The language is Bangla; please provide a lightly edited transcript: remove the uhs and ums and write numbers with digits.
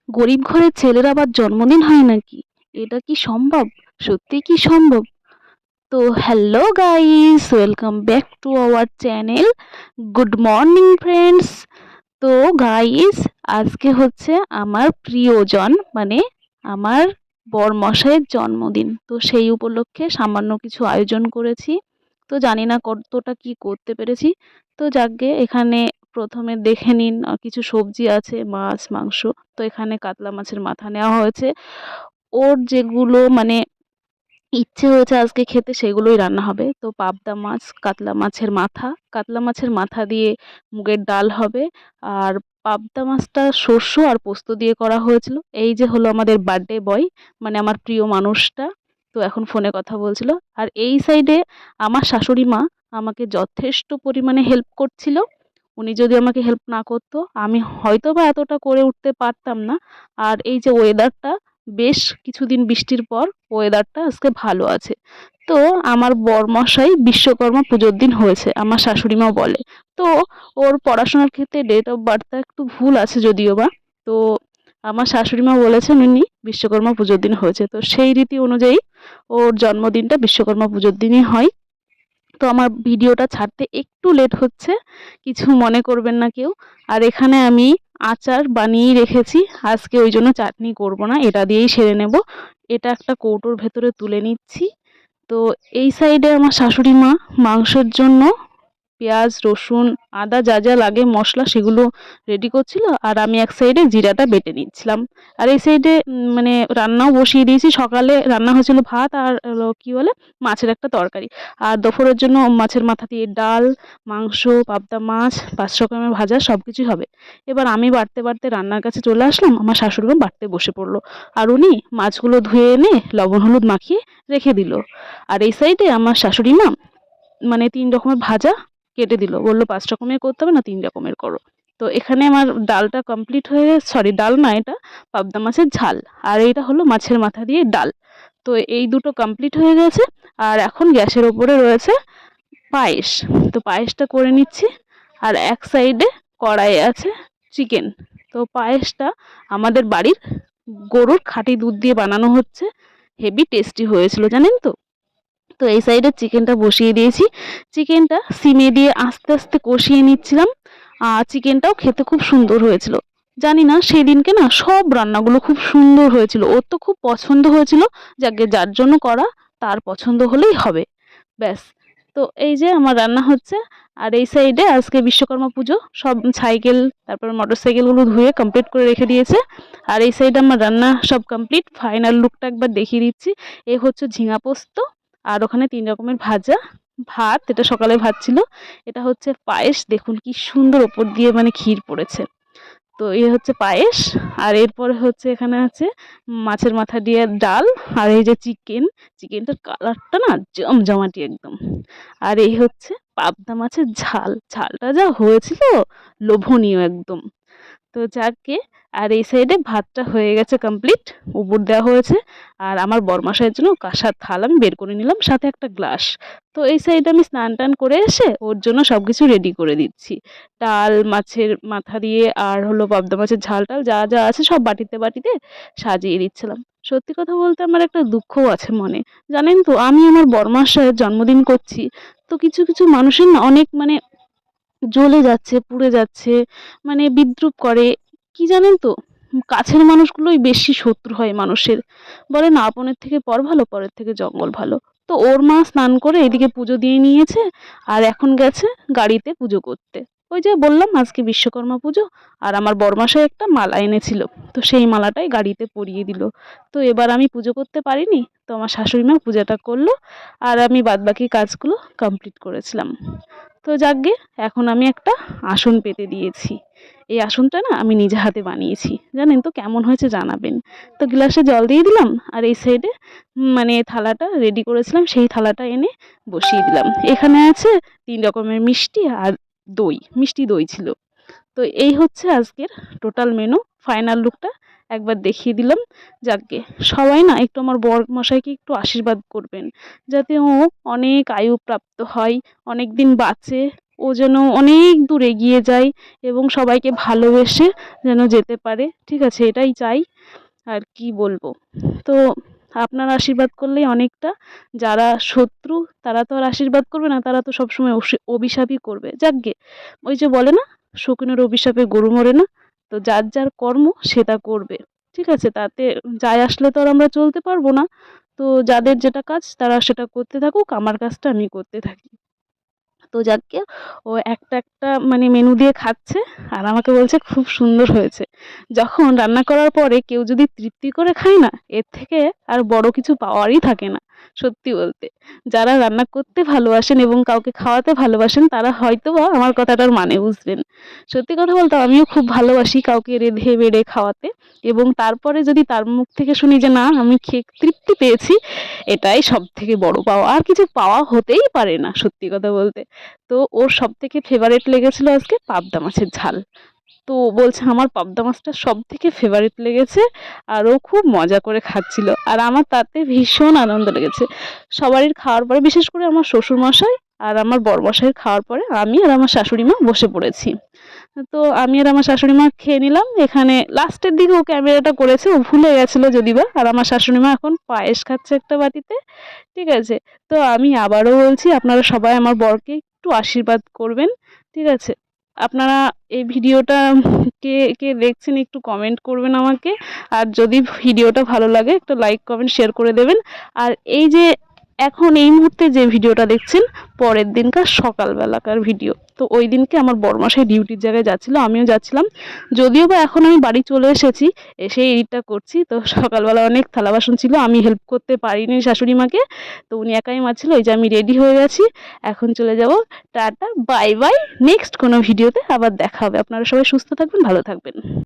গরিব ঘরের ছেলের আবার জন্মদিন হয় নাকি? এটা কি সম্ভব? সত্যি কি সম্ভব? তো hello guys, welcome back to our channel. Good morning friends. তো গাইস, আজকে হচ্ছে আমার প্রিয়জন মানে আমার বরমশাইয়ের জন্মদিন। তো সেই উপলক্ষে সামান্য কিছু আয়োজন করেছি। তো জানি না কতটা কি করতে পেরেছি। তো যাকগে, এখানে প্রথমে দেখে নিন, কিছু সবজি আছে, মাছ মাংস। তো এখানে কাতলা মাছের মাথা নেওয়া হয়েছে। ওর যেগুলো মানে ইচ্ছে হয়েছে আজকে খেতে সেগুলোই রান্না হবে। তো পাবদা মাছ, কাতলা মাছের মাথা, কাতলা মাছের মাথা দিয়ে মুগের ডাল হবে। আর পাবদা মাছটা শস্য আর পোস্ত দিয়ে করা হয়েছিল। এই যে হলো আমাদের বার্থডে বয়, মানে আমার প্রিয় মানুষটা। তো এখন ফোনে কথা বলছিল। আর এই সাইডে আমার শাশুড়ি মা আমাকে যথেষ্ট পরিমাণে হেল্প করছিল। উনি যদি আমাকে হেল্প না করতো আমি হয়তোবা এতটা করে উঠতে পারতাম না। আর এই যে ওয়েদারটা, বেশ কিছুদিন বৃষ্টির পর ওয়েদারটা আজকে ভালো আছে। তো আমার বরমশাই বিশ্বকর্মা পুজোর দিন হয়েছে, আমার শাশুড়ি মা বলে। তো ওর পড়াশোনার ক্ষেত্রে ডেট অফ বার্থটা একটু ভুল আছে যদিও বা। তো আমার শাশুড়ি মা বলেছেন উনি বিশ্বকর্মা পুজোর দিন হয়েছে, তো সেই রীতি অনুযায়ী ওর জন্মদিনটা বিশ্বকর্মা পুজোর দিনই হয়। তো আমার ভিডিওটা ছাড়তে একটু লেট হচ্ছে, কিছু মনে করবেন না কেউ। আর এখানে আমি আচার বানিয়েই রেখেছি, আজকে ওই জন্য চাটনি করব না, এটা দিয়েই সেরে নেব। এটা একটা কৌটোর ভেতরে তুলে নিচ্ছি। তো এই সাইডে আমার শাশুড়ি মা মাংসের জন্য পেঁয়াজ, রসুন, আদা যা যা লাগে মশলা সেগুলো রেডি করছিল, আর আমি এক সাইডে জিরাটা বেটে নিচ্ছিলাম। আর এই সাইডে মানে রান্নাও বসিয়ে দিয়েছি। সকালে রান্না হয়েছিল ভাত আর কি বলে মাছের একটা তরকারি। আর দুপুরের জন্য মাছের মাথা দিয়ে ডাল, মাংস, পাবদা মাছ, 5 রকমের ভাজা সব কিছুই হবে। এবার আমি বাড়তে বাড়তে রান্নার কাছে চলে আসলাম, আমার শাশুড়ি মা বাড়তে বসে পড়লো। আর উনি মাছগুলো ধুয়ে এনে লবণ হলুদ মাখিয়ে রেখে দিল। আর এই সাইডে আমার শাশুড়ি মা মানে 3 রকমের ভাজা কেটে দিল, বলল 5 রকমের করতে হবে না, 3 রকমের করো। তো এখানে আমার ডালটা কমপ্লিট হয়ে, সরি ডাল না, এটা পাবদা মাছের ঝাল। আর এইটা হলো মাছের মাথা দিয়ে ডাল। তো এই দুটো কমপ্লিট হয়ে গেছে। আর এখন গ্যাসের ওপরে রয়েছে পায়েস। তো পায়েসটা করে নিচ্ছি। আর এক সাইডে কড়াইয়ে আছে চিকেন। তো পায়েসটা আমাদের বাড়ির গরুর খাঁটি দুধ দিয়ে বানানো হচ্ছে। হেভি টেস্টি হয়েছিল জানেন তো। তো এই সাইডে চিকেনটা বসিয়ে দিয়েছি। চিকেনটা সিমে দিয়ে আস্তে আস্তে কষিয়ে নিচ্ছিলাম। আর চিকেনটাও খেতে খুব সুন্দর হয়েছিল। জানি না সেদিনকে না সব রান্নাগুলো খুব সুন্দর হয়েছিল, ওর তো খুব পছন্দ হয়েছিল। যাকে যার জন্য করা, তার পছন্দ হলেই হবে, ব্যাস। তো এই যে আমার রান্না হচ্ছে। আর এই সাইডে আজকে বিশ্বকর্মা পুজো, সব সাইকেল তারপর মোটর সাইকেলগুলো ধুয়ে কমপ্লিট করে রেখে দিয়েছে। আর এই সাইডে আমার রান্না সব কমপ্লিট, ফাইনাল লুকটা একবার দেখিয়ে দিচ্ছি। এই হচ্ছে ঝিঙা পোস্ত। আর ওখানে 3 রকমের ভাজা, ভাত, এটা সকালে ভাত ছিল। এটা হচ্ছে পায়েস, দেখুন কি সুন্দর ওপর দিয়ে মানে ক্ষীর পড়েছে। তো এই হচ্ছে পায়েস। আর এরপরে হচ্ছে এখানে আছে মাছের মাথা দিয়ে ডাল। আর এই যে চিকেন, চিকেনটার কালারটা না জমজমাটি একদম। আর এই হচ্ছে পাবদা মাছের ঝাল, ঝালটা যা হয়েছিল লোভনীয় একদম। তো যাকগে, আর এই সাইডে ভাতটা হয়ে গেছে কমপ্লিট, উপর দেওয়া হয়েছে। আর আমার বরমশাইয়ের জন্য কাঁসার থাল আমি বের করে নিলাম, সাথে একটা গ্লাস। তো এই সাইডে আমি স্নান টান করে এসে ওর জন্য সব কিছু রেডি করে দিচ্ছি। ডাল, মাছের মাথা দিয়ে, আর হলো পাবদা মাছের ঝাল টাল যা যা আছে সব বাটিতে বাটিতে সাজিয়ে দিচ্ছিলাম। সত্যি কথা বলতে আমার একটা দুঃখও আছে মনে। জানেন তো, আমি আমার বরমশাইয়ের জন্মদিন করছি, তো কিছু কিছু মানুষের না অনেক মানে জ্বলে যাচ্ছে, পুড়ে যাচ্ছে, মানে বিদ্রূপ করে। কি জানেন তো, কাছের মানুষগুলোই বেশি শত্রু হয় মানুষের। বলে না, আপনের থেকে পর ভালো, পরের থেকে জঙ্গল ভালো। তো ওর মা স্নান করে এদিকে পুজো দিয়ে নিয়েছে। আর এখন গেছে গাড়িতে পুজো করতে। ওই যে বললাম আজকে বিশ্বকর্মা পুজো। আর আমার বরমশাই একটা মালা এনেছিল, তো সেই মালাটাই গাড়িতে পরিয়ে দিল। তো এবার আমি পুজো করতে পারিনি, তো আমার শাশুড়ি মা পূজাটা করলো। আর আমি বাদবাকি কাজগুলো কমপ্লিট করেছিলাম। তো যাকগে, এখন আমি একটা আসন পেতে দিয়েছি। এই আসনটা না আমি নিজে হাতে বানিয়েছি, জানেন তো কেমন হয়েছে জানাবেন। তো গ্লাসে জল দিয়ে দিলাম। আর এই সাইডে মানে থালাটা রেডি করেছিলাম, সেই থালাটা এনে বসিয়ে দিলাম। এখানে আছে 3 রকমের মিষ্টি আর দই, মিষ্টি দই ছিল। তো এই হচ্ছে আজকের টোটাল মেনু। ফাইনাল লুকটা একবার দেখিয়ে দিলাম। যাকগে, সবাই না একটু আমার বর মশাইকে একটু আশীর্বাদ করবেন, যাতে ও অনেক আয়ু প্রাপ্ত হয়, অনেক দিন বাঁচে, ও যেন অনেক দূর এগিয়ে যায় এবং সবাইকে ভালোবেসে যেন যেতে পারে, ঠিক আছে, এটাই চাই। আর কি বলবো। তো আপনার আশীর্বাদ করলেই অনেকটা। যারা শত্রু তারা তো আর আশীর্বাদ করবে না, তারা তো সবসময় অভিশাপই করবে। যাকগে, ওই যে বলে না, শকুনের অভিশাপে গরু মরে না। তো যার যার কর্ম সে তা করবে, ঠিক আছে, তাতে যায় আসলে তো আর আমরা চলতে পারবো না। তো যাদের যেটা কাজ তারা সেটা করতে থাকুক, আমার কাজটা আমি করতে থাকি। তো যাকগে, ও একটা একটা মানে মেনু দিয়ে খাচ্ছে আর আমাকে বলছে খুব সুন্দর হয়েছে। যখন রান্না করার পরে কেউ যদি তৃপ্তি করে খায় না, এর থেকে আর বড় কিছু পাওয়ারই থাকে না। সত্যি বলতে, যারা রান্না করতে ভালোবাসেন এবং কাউকে খাওয়াতে ভালোবাসেন তারা হয়তোবা আমার কথাটার মানে বুঝবেন। সত্যি কথা বলতে আমিও খুব ভালোবাসি কাউকে রেঁধে বেড়ে খাওয়াতে, এবং তারপরে যদি তার মুখ থেকে শুনি যে না আমি খেয়ে তৃপ্তি পেয়েছি, এটাই সব থেকে বড় পাওয়া। আর কিছু পাওয়া হতেই পারে না সত্যি কথা বলতে। তো ওর সবথেকে ফেভারিট লেগেছিল আজকে পাবদা মাছের ঝাল। তো ও বলছে আমার পাবদা মাছটা সবথেকে ফেভারিট লেগেছে, আর ও খুব মজা করে খাচ্ছিল আর আমার তাতে ভীষণ আনন্দ লেগেছে। সবারই খাওয়ার পরে, বিশেষ করে আমার শ্বশুরমশাই আর আমার বড়মশাইয়ের খাওয়ার পরে আমি আর আমার শাশুড়ি মা বসে পড়েছি। তো আমি আর আমার শাশুড়ি মা খেয়ে নিলাম। এখানে লাস্টের দিকে ও ক্যামেরাটা করেছে, ও ভুলে গেছিলো যদিবা। আর আমার শাশুড়ি মা এখন পায়েস খাচ্ছে একটা বাটিতে, ঠিক আছে। তো আমি আবারও বলছি আপনারা সবাই আমার বরকে একটু আশীর্বাদ করবেন, ঠিক আছে। আপনারা এই ভিডিওটা কে কে দেখছেন একটু কমেন্ট করবেন আমাকে। আর যদি ভিডিওটা ভালো লাগে একটা লাইক কমেন্ট শেয়ার করে দেবেন। আর এই যে এখন এই মুহূর্তে যে ভিডিওটা দেখছেন পরের দিনকার সকালবেলাকার ভিডিও। তো ওই দিনকে আমার বড়মশাই ডিউটির জায়গায় যাচ্ছিলো, আমিও যাচ্ছিলাম। যদিও বা এখন আমি বাড়ি চলে এসেছি, এসে এডিটটা করছি। তো সকালবেলা অনেক থালা বাসন ছিল, আমি হেল্প করতে পারিনি শাশুড়ি মাকে। তো উনি একাই মাজছিল। এই যে আমি রেডি হয়ে গেছি, এখন চলে যাব। টাটা বাই বাই, নেক্সট কোনো ভিডিওতে আবার দেখা হবে। আপনারা সবাই সুস্থ থাকবেন, ভালো থাকবেন।